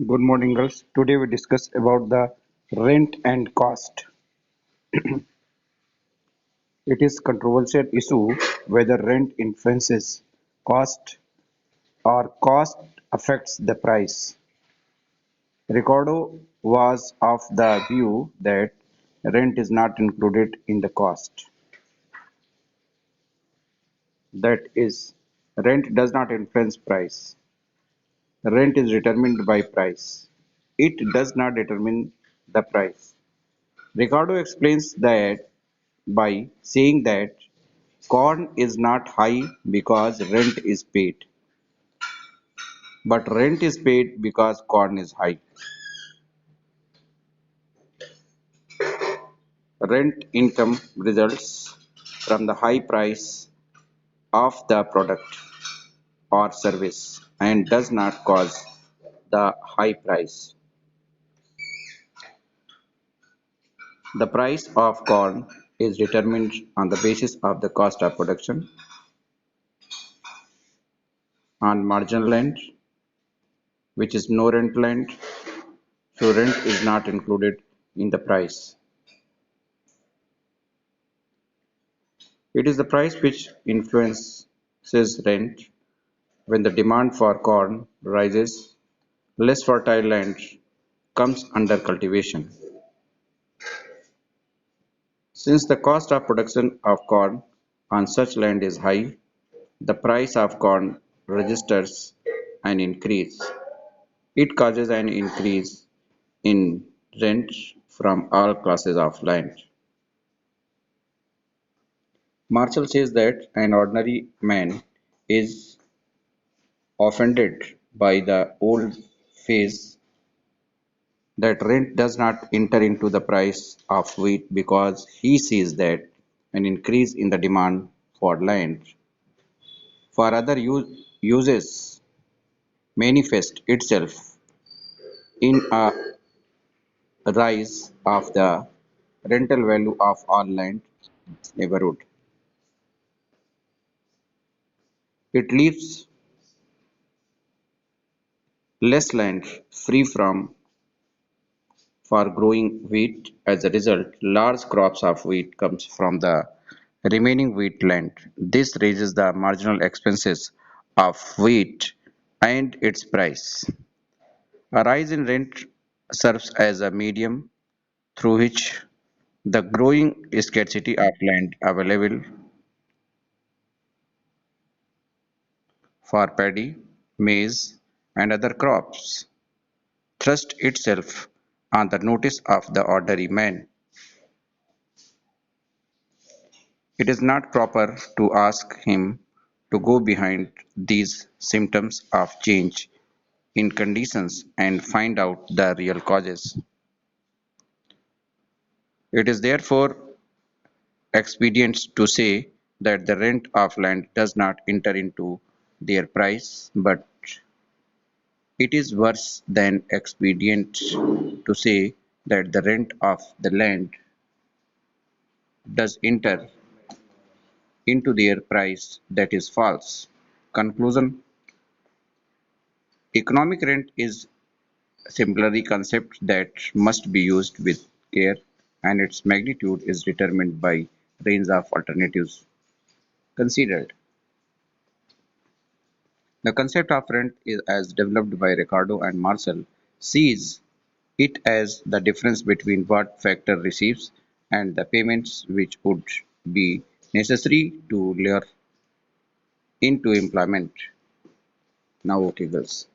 Good morning, girls. Today we discuss about the rent and cost. It is controversial issue whether rent influences cost or cost affects the price. Ricardo was of the view that rent is not included in the cost. That is, rent does not influence price. Rent is determined by price. It does not determine the price. Ricardo explains that by saying that corn is not high because rent is paid, but rent is paid because corn is high. Rent income results from the high price of the product or service and does not cause the high price. The price of corn is determined on the basis of the cost of production on marginal land, which is no rent land, so rent is not included in the price. It is the price which influences rent. When the demand for corn rises, less fertile land comes under cultivation. Since the cost of production of corn on such land is high, the price of corn registers an increase. It causes an increase in rent from all classes of land. Marshall says that an ordinary man is offended by the old phase that rent does not enter into the price of wheat because he sees that an increase in the demand for land for other uses manifest itself in a rise of the rental value of all land in its neighborhood. It leaves less land free from for growing wheat. As a result, large crops of wheat comes from the remaining wheat land. This raises the marginal expenses of wheat and its price. A rise in rent serves as a medium through which the growing scarcity of land available for paddy, maize, and other crops thrust itself on the notice of the ordinary man. It is not proper to ask him to go behind these symptoms of change in conditions and find out the real causes. It is therefore expedient to say that the rent of land does not enter into their price, but it is worse than expedient to say that the rent of the land does enter into their price. That is false. Conclusion: economic rent is simply concept that must be used with care, and its magnitude is determined by range of alternatives considered. The concept of rent is as developed by Ricardo and Marcel sees it as the difference between what factor receives and the payments which would be necessary to lure into employment. Now, okay, girls.